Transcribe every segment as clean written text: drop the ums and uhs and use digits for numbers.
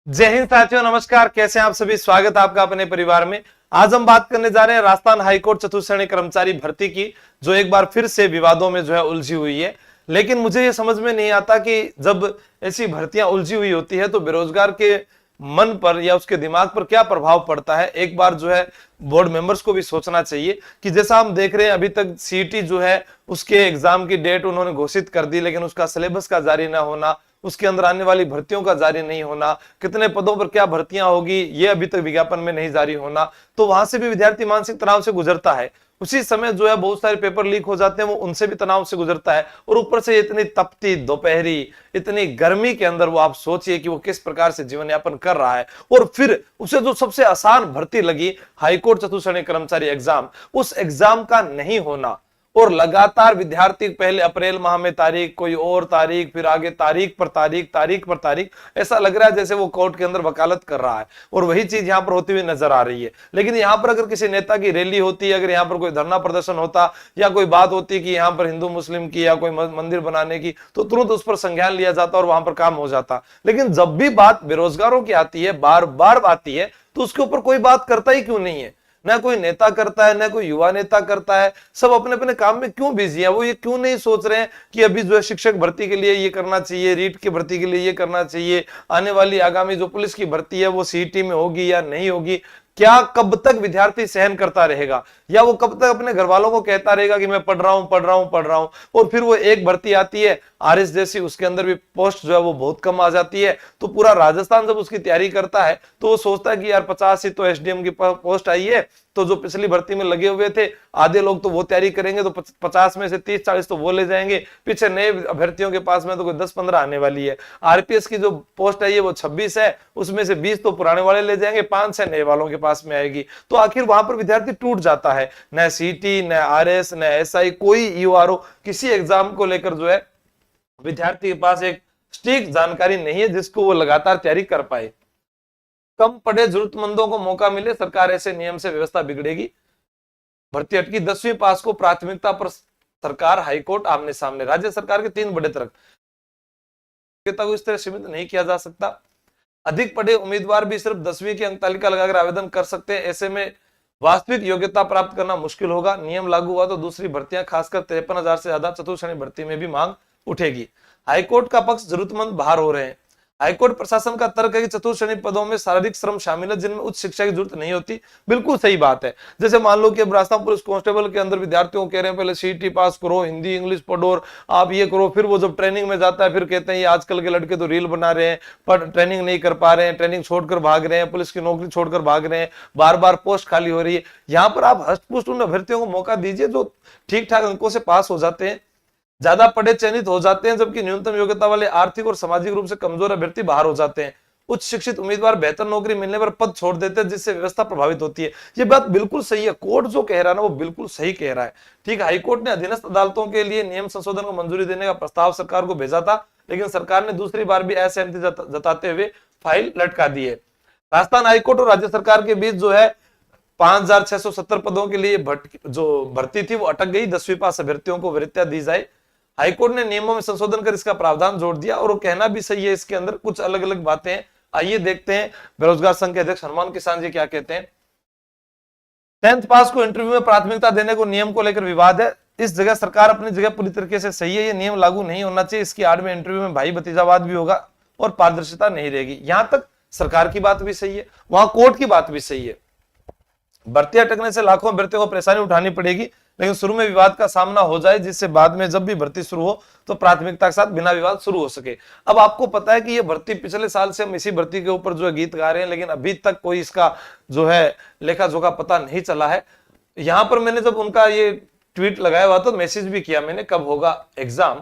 जय हिंद साथियों, नमस्कार। कैसे हैं आप सभी? स्वागत है आपका अपने परिवार में। आज हम बात करने जा रहे हैं राजस्थान हाईकोर्ट चतुर्थ श्रेणी कर्मचारी भर्ती की, जो एक बार फिर से विवादों में उलझी हुई है। लेकिन मुझे ये समझ में नहीं आता कि जब ऐसी भर्तियां उलझी हुई होती है तो बेरोजगार के मन पर या उसके दिमाग पर क्या प्रभाव पड़ता है। एक बार बोर्ड मेंबर्स को भी सोचना चाहिए कि जैसा हम देख रहे हैं अभी तक सीईटी उसके एग्जाम की डेट उन्होंने घोषित कर दी, लेकिन उसका सिलेबस का जारी ना होना, उसके अंदर आने वाली भर्तियों का जारी नहीं होना, कितने पदों पर क्या भर्तियां होगी ये अभी तक विज्ञापन में नहीं जारी होना, तो वहां से भी विद्यार्थी मानसिक तनाव से गुजरता है। उसी समय बहुत सारे पेपर लीक हो जाते हैं, वो उनसे भी तनाव से गुजरता है। और ऊपर से इतनी तपती दोपहरी, इतनी गर्मी के अंदर वो आप सोचिए कि वो किस प्रकार से जीवन यापन कर रहा है। और फिर उसे जो सबसे आसान भर्ती लगी हाईकोर्ट चतुर्थ श्रेणी कर्मचारी एग्जाम, उस एग्जाम का नहीं होना, और लगातार विद्यार्थी पहले अप्रैल माह में तारीख, कोई और तारीख, फिर आगे तारीख पर तारीख, तारीख पर तारीख, ऐसा लग रहा है जैसे वो कोर्ट के अंदर वकालत कर रहा है। और वही चीज यहाँ पर होती हुई नजर आ रही है। लेकिन यहाँ पर अगर किसी नेता की रैली होती, अगर यहाँ पर कोई धरना प्रदर्शन होता या कोई बात होती कि यहाँ पर हिंदू मुस्लिम की या कोई मंदिर बनाने की, तो तुरंत उस पर संज्ञान लिया जाता और वहां पर काम हो जाता। लेकिन जब भी बात बेरोजगारों की आती है, बार बार आती है, तो उसके ऊपर कोई बात करता ही क्यों नहीं है? ना कोई नेता करता है, ना कोई युवा नेता करता है। सब अपने अपने काम में क्यों बिजी है? वो ये क्यों नहीं सोच रहे हैं कि अभी शिक्षक भर्ती के लिए ये करना चाहिए, रीट की भर्ती के लिए ये करना चाहिए, आने वाली आगामी पुलिस की भर्ती है वो सीईटी में होगी या नहीं होगी? क्या कब तक विद्यार्थी सहन करता रहेगा? या वो कब तक अपने घर वालों को कहता रहेगा कि मैं पढ़ रहा हूं, पढ़ रहा हूं, पढ़ रहा हूं? और फिर वो एक भर्ती आती है आरएस जैसी, उसके अंदर भी पोस्ट वो बहुत कम आ जाती है। तो पूरा राजस्थान जब उसकी तैयारी करता है तो वो सोचता है कि यार 50 ही तो एसडीएम की पोस्ट आई है, तो जो पिछली भर्ती में लगे हुए थे आधे लोग तो वो तैयारी करेंगे, तो 50 में से 30-40 तो वो ले जाएंगे। पीछे नए अभ्यर्थियों के पास में तो कोई 10-15 आने वाली है। आरपीएस की जो पोस्ट आई है वो 26 है, उसमें से 20 तो पुराने वाले ले जाएंगे, 5-6 नए वालों के पास में आएगी। तो आखिर वहां पर विद्यार्थी टूट जाता है। न सीटी, न आरएस, न एसआई, कोई यूआरओ, किसी एग्जाम को लेकर विद्यार्थी के पास एक सटीक जानकारी नहीं है जिसको वो लगातार तैयारी कर पाए। कम पढ़े जरूरतमंदों को मौका मिले, सरकार ऐसे नियम से व्यवस्था बिगड़ेगी। भर्ती अटकी, 10वीं पास को प्राथमिकता पर सरकार हाईकोर्ट आमने सामने। राज्य सरकार के 3 बड़े तर्क, को इस तरह सीमित नहीं किया जा सकता। अधिक पढ़े उम्मीदवार भी सिर्फ 10वीं की अंक तालिका लगाकर आवेदन कर सकते हैं। ऐसे में वास्तविक योग्यता प्राप्त करना मुश्किल होगा। नियम लागू हुआ तो दूसरी भर्तियां, खासकर 53,000 से ज्यादा चतुर्थ श्रेणी भर्ती में भी मांग उठेगी। हाईकोर्ट का पक्ष, जरूरतमंद बाहर हो रहे हैं। हाईकोर्ट प्रशासन का तर्क है कि चतुर्थ श्रेणी पदों में शारीरिक श्रम शामिल है जिनमें उच्च शिक्षा की जरूरत नहीं होती। बिल्कुल सही बात है। जैसे मान लो कि अब राजस्थान पुलिस कांस्टेबल के अंदर विद्यार्थियों को कह रहे हैं पहले सीईटी पास करो, हिंदी इंग्लिश पढ़ो और आप ये करो। फिर वो जब ट्रेनिंग में जाता है फिर कहते हैं ये आजकल के लड़के तो रील बना रहे हैं, पर ट्रेनिंग नहीं कर पा रहे हैं, ट्रेनिंग छोड़कर भाग रहे हैं, पुलिस की नौकरी छोड़कर भाग रहे हैं, बार बार पोस्ट खाली हो रही है। यहाँ पर आप हष्टपुष्ट उन अभ्यर्थियों को मौका दीजिए जो ठीक ठाक अंकों से पास हो जाते हैं, ज्यादा पढ़े चयनित हो जाते हैं, जबकि न्यूनतम योग्यता वाले आर्थिक और सामाजिक रूप से कमजोर अभ्यर्थी बाहर हो जाते हैं। उच्च शिक्षित उम्मीदवार बेहतर नौकरी मिलने पर पद छोड़ देते हैं, जिससे व्यवस्था प्रभावित होती है। ये बात बिल्कुल सही है। कोर्ट जो कह रहा है ना वो बिल्कुल सही कह रहा है। ठीक, हाईकोर्ट ने अधीनस्थ अदालतों के लिए नियम संशोधन को मंजूरी देने का प्रस्ताव सरकार को भेजा था, लेकिन सरकार ने दूसरी बार भी असहमति जताते हुए फाइल लटका दी है। राजस्थान हाईकोर्ट और राज्य सरकार के बीच 5,670 पदों के लिए भर्ती थी वो अटक गई। 10वीं पास अभ्यर्थियों को वरीयता दी जाए। हाईकोर्ट ने नियमों में संशोधन कर इसका प्रावधान जोड़ दिया, और वो कहना भी सही है। इसके अंदर कुछ अलग अलग बातें हैं। आइए देखते हैं बेरोजगार संघ के अध्यक्ष हनुमान किसान जी क्या कहते हैं। 10th पास को इंटरव्यू में प्राथमिकता देने को नियम को लेकर विवाद है। इस जगह सरकार अपनी जगह पूरी तरीके से सही है। ये नियम लागू नहीं होना चाहिए। इसकी आड़ में इंटरव्यू में भाई भतीजावाद भी होगा और पारदर्शिता नहीं रहेगी। यहां तक सरकार की बात भी सही है, वहां कोर्ट की बात भी सही है। भर्ती अटकने से लाखों अभ्यर्थियों को परेशानी उठानी पड़ेगी, लेकिन शुरू में विवाद का सामना हो जाए, जिससे बाद में जब भी भर्ती शुरू हो तो प्राथमिकता के साथ बिना विवाद शुरू हो सके। अब आपको पता है कि ये भर्ती पिछले साल से हम इसी भर्ती के ऊपर गीत गा रहे हैं, लेकिन अभी तक कोई इसका लेखा जोखा पता नहीं चला है। यहां पर मैंने जब उनका ये ट्वीट लगाया हुआ तो मैसेज भी किया मैंने कब होगा एग्जाम,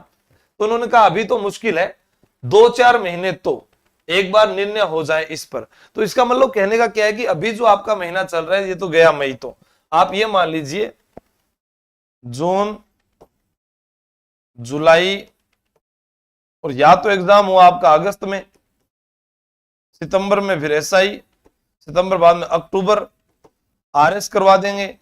तो उन्होंने कहा अभी तो मुश्किल है, 2-4 महीने तो एक बार निर्णय हो जाए इस पर। तो इसका मतलब कहने का क्या है कि अभी जो आपका महीना चल रहा है ये तो गया मई, तो आप ये मान लीजिए जून, जुलाई, और या तो एग्जाम हुआ आपका अगस्त में, सितंबर में फिर एसआई, सितंबर बाद में अक्टूबर आरएस करवा देंगे,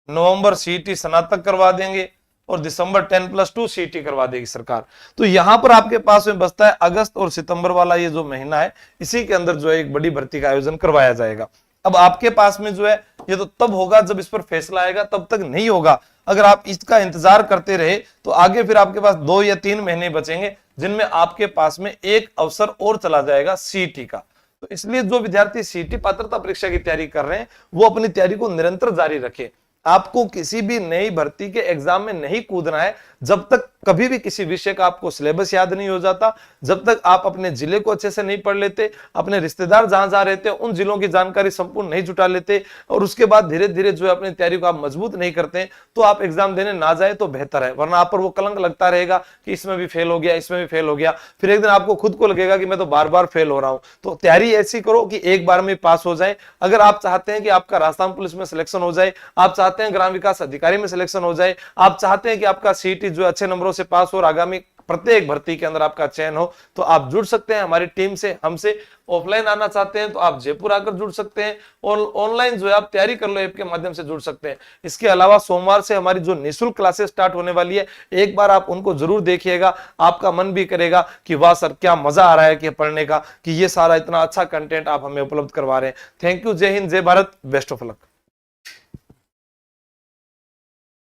नवंबर सीईटी स्नातक करवा देंगे, और दिसंबर 10+2 सीटी करवा देगी सरकार। तो यहां पर आपके पास में बचता है अगस्त और सितंबर वाला ये जो महीना है, इसी के अंदर जो है एक बड़ी भर्ती का आयोजन करवाया जाएगा। अब आपके पास में जो है ये तो तब होगा जब इस पर फैसला आएगा, तब तक नहीं होगा। अगर आप इसका इंतजार करते रहे तो आगे फिर आपके पास 2 या 3 महीने बचेंगे जिनमें आपके पास में एक अवसर और चला जाएगा सीटी का। तो इसलिए जो विद्यार्थी सीटी पात्रता परीक्षा की तैयारी कर रहे हैं वो अपनी तैयारी को निरंतर जारी रखें। आपको किसी भी नई भर्ती के एग्जाम में नहीं कूदना है जब तक कभी भी किसी विषय का आपको सिलेबस याद नहीं हो जाता, जब तक आप अपने जिले को अच्छे से नहीं पढ़ लेते, अपने रिश्तेदार जहां जहां रहते हैं उन जिलों की जानकारी संपूर्ण नहीं जुटा लेते, और उसके बाद धीरे धीरे जो है अपनी तैयारी को आप मजबूत नहीं करते, तो आप एग्जाम देने ना जाए तो बेहतर है। वरना आप पर वो कलंक लगता रहेगा कि इसमें भी फेल हो गया, इसमें भी फेल हो गया, फिर एक दिन आपको खुद को लगेगा कि मैं तो बार बार फेल हो रहा हूं। तो तैयारी ऐसी करो कि एक बार में पास हो जाए। अगर आप चाहते हैं कि आपका राजस्थान पुलिस में सिलेक्शन हो जाए, आप चाहते हैं ग्राम विकास अधिकारी में सिलेक्शन हो जाए, आप चाहते हैं कि आपका सीटी जो अच्छे नंबरों से पास हो और आगामी प्रत्येक भर्ती के अंदर आपका चयन हो, तो आप जुड़ सकते हैं हमारी टीम से, हमसे। ऑफलाइन आना चाहते हैं तो आप जयपुर आकर जुड़ सकते हैं, और ऑनलाइन जो है आप तैयारी कर लो ऐप के माध्यम से जुड़ सकते हैं। इसके अलावा सोमवार से हमारी जो निःशुल्क क्लासेस स्टार्ट होने वाली है, एक बार आप उनको जरूर देखिएगा, आपका मन भी करेगा कि वाह सर क्या मजा आ रहा है कि पढ़ने का, कि ये सारा इतना अच्छा कंटेंट आप हमें उपलब्ध करवा रहे हैं। थैंक यू, जय हिंद, जय भारत, बेस्ट ऑफ लक।